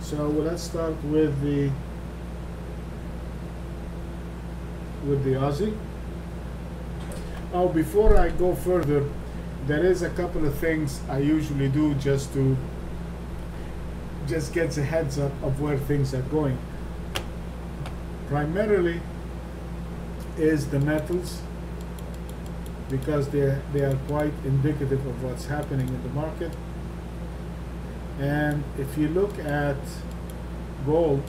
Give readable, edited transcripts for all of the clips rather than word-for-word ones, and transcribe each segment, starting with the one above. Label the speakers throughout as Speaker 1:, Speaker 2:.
Speaker 1: So let's start with the Aussie. Oh, before I go further, there is a couple of things I usually do just get a heads up of where things are going. Primarily is the metals, because they are quite indicative of what's happening in the market. And if you look at gold,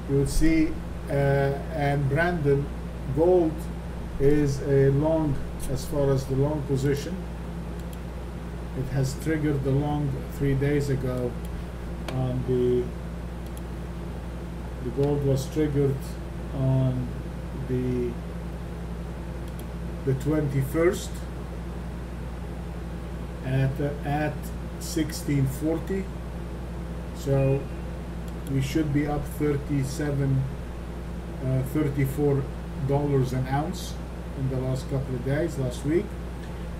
Speaker 1: you would see, and Brandon, gold is a long as far as the long position. It has triggered the long 3 days ago. The gold was triggered on the 21st at 1640. So we should be up $34 an ounce in the last couple of days, last week.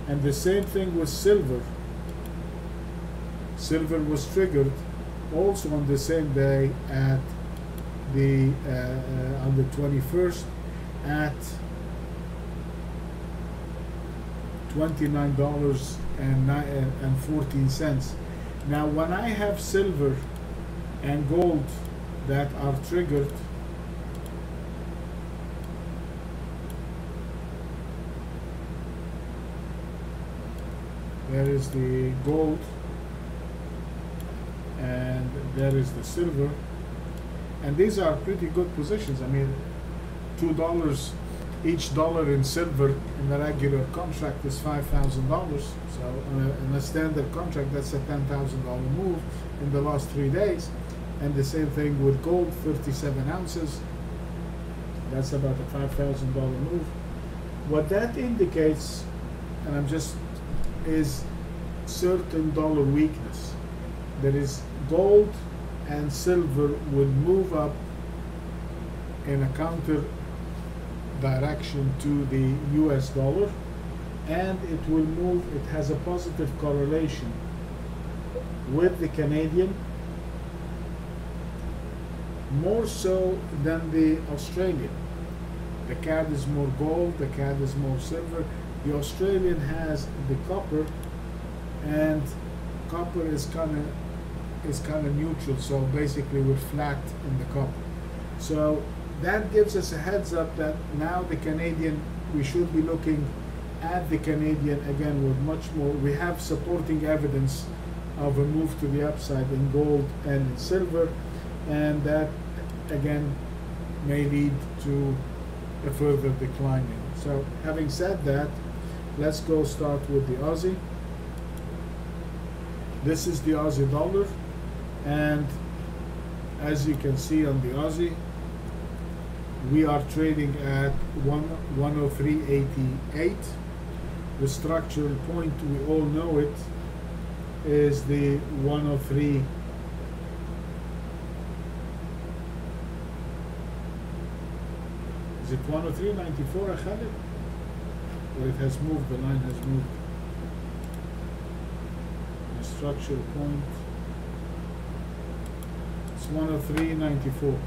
Speaker 1: And the same thing with silver. Silver was triggered also on the same day at the on the 21st at $29.14. Now, when I have silver and gold that are triggered, there is the gold and there is the silver, and these are pretty good positions. I mean, $2 each dollar in silver in the regular contract is $5,000. So in a standard contract, that's a $10,000 move in the last 3 days. And the same thing with gold, 37 ounces. That's about a $5,000 move. What that indicates, and is certain dollar weakness. There is gold and silver would move up in a counter direction to the US dollar, and it will move, it has a positive correlation with the Canadian, more so than the Australian. The CAD is more gold, the CAD is more silver. The Australian has the copper, and copper is kind of neutral, so basically we're flat in the copper. So that gives us a heads up that now the Canadian, we should be looking at the Canadian again with much more, we have supporting evidence of a move to the upside in gold and in silver, and that again may lead to a further declining. So having said that, let's go start with the Aussie. This is the Aussie dollar, and as you can see on the Aussie, we are trading at 103.88. The structural point, we all know it, is the 103. Is it 103.94, Khalid? Or it has moved, the line has moved. The structural point, it's 103.94.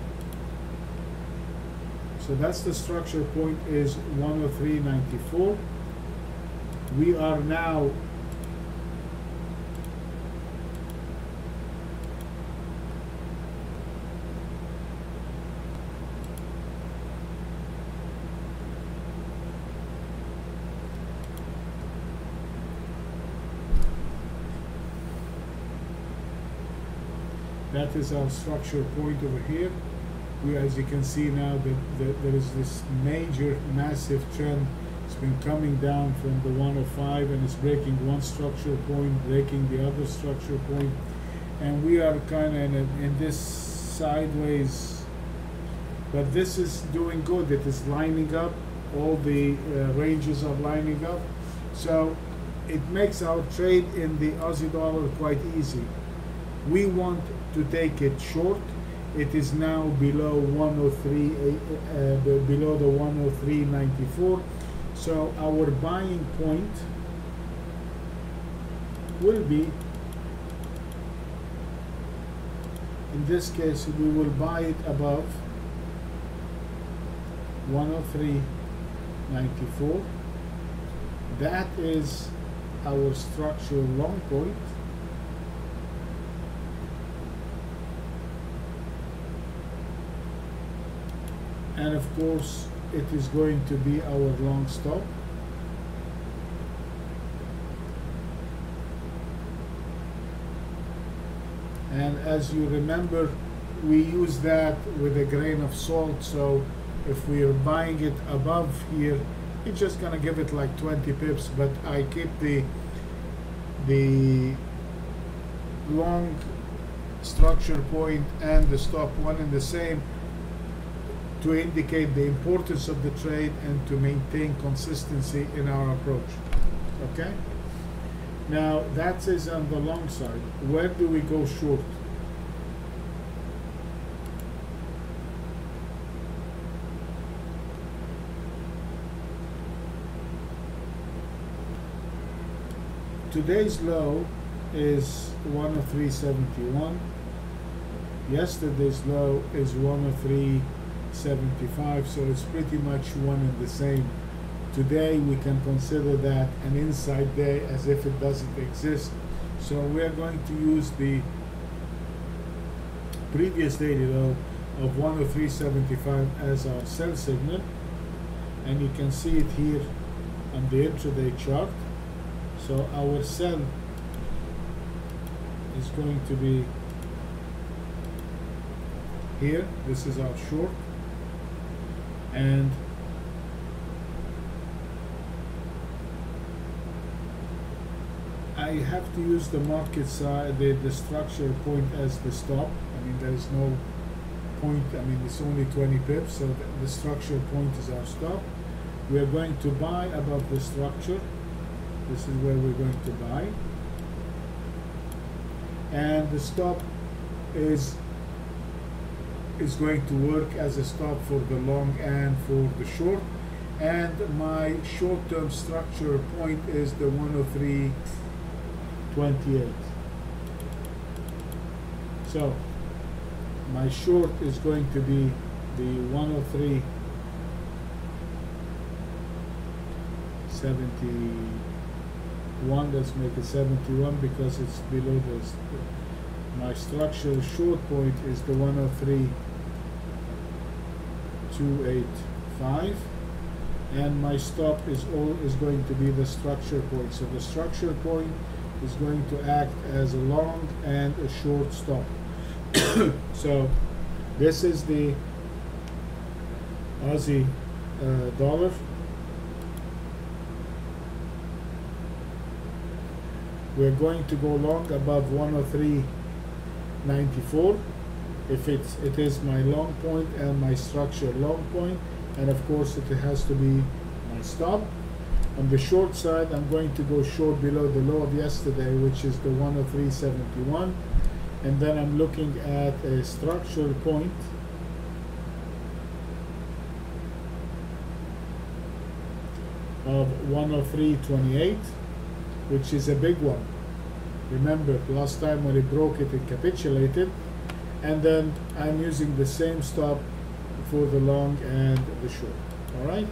Speaker 1: So that's the structure point, is 103.94. We are now that is our structure point over here. As you can see now, there is this major, massive trend. It's been coming down from the 105, and it's breaking one structure point, breaking the other structure point, and we are kind of in this sideways. But this is doing good. It is lining up. All the ranges are lining up, so it makes our trade in the Aussie dollar quite easy. We want to take it short. It is now below 103, below the 103.94. So our buying point will be, in this case, we will buy it above 103.94. That is our structural long point. And of course, it is going to be our long stop. And as you remember, we use that with a grain of salt. So if we are buying it above here, it's just gonna give it like 20 pips, but I keep the long structure point and the stop one and the same to indicate the importance of the trade and to maintain consistency in our approach. Okay? Now that is on the long side. Where do we go short? Today's low is 103.71. Yesterday's low is 103.75, so it's pretty much one and the same. Today we can consider that an inside day as if it doesn't exist. So we are going to use the previous daily low of 103.75 as our sell signal, and you can see it here on the intraday chart. So our sell is going to be here. This is our short, and I have to use the market side, the structure point as the stop. I mean, there is no point. I mean, it's only 20 pips, so the structure point is our stop. We are going to buy above the structure. This is where we're going to buy, and the stop is going to work as a stop for the long and for the short, and my short-term structure point is the 103.28. So my short is going to be the 103.71. Let's make it 71 because it's below this. My structural short point is the 103.285, and my stop is going to be the structure point. So the structure point is going to act as a long and a short stop. So this is the Aussie dollar. We're going to go long above 103.94 if it is my long point and my structure long point, and of course it has to be my stop. On the short side, I'm going to go short below the low of yesterday, which is the 103.71, and then I'm looking at a structural point of 103.28, which is a big one. Remember, last time when it broke it, it capitulated, and then I'm using the same stop for the long and the short. All right,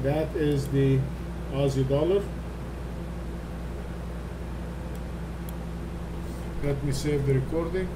Speaker 1: that is the Aussie dollar. Let me save the recording.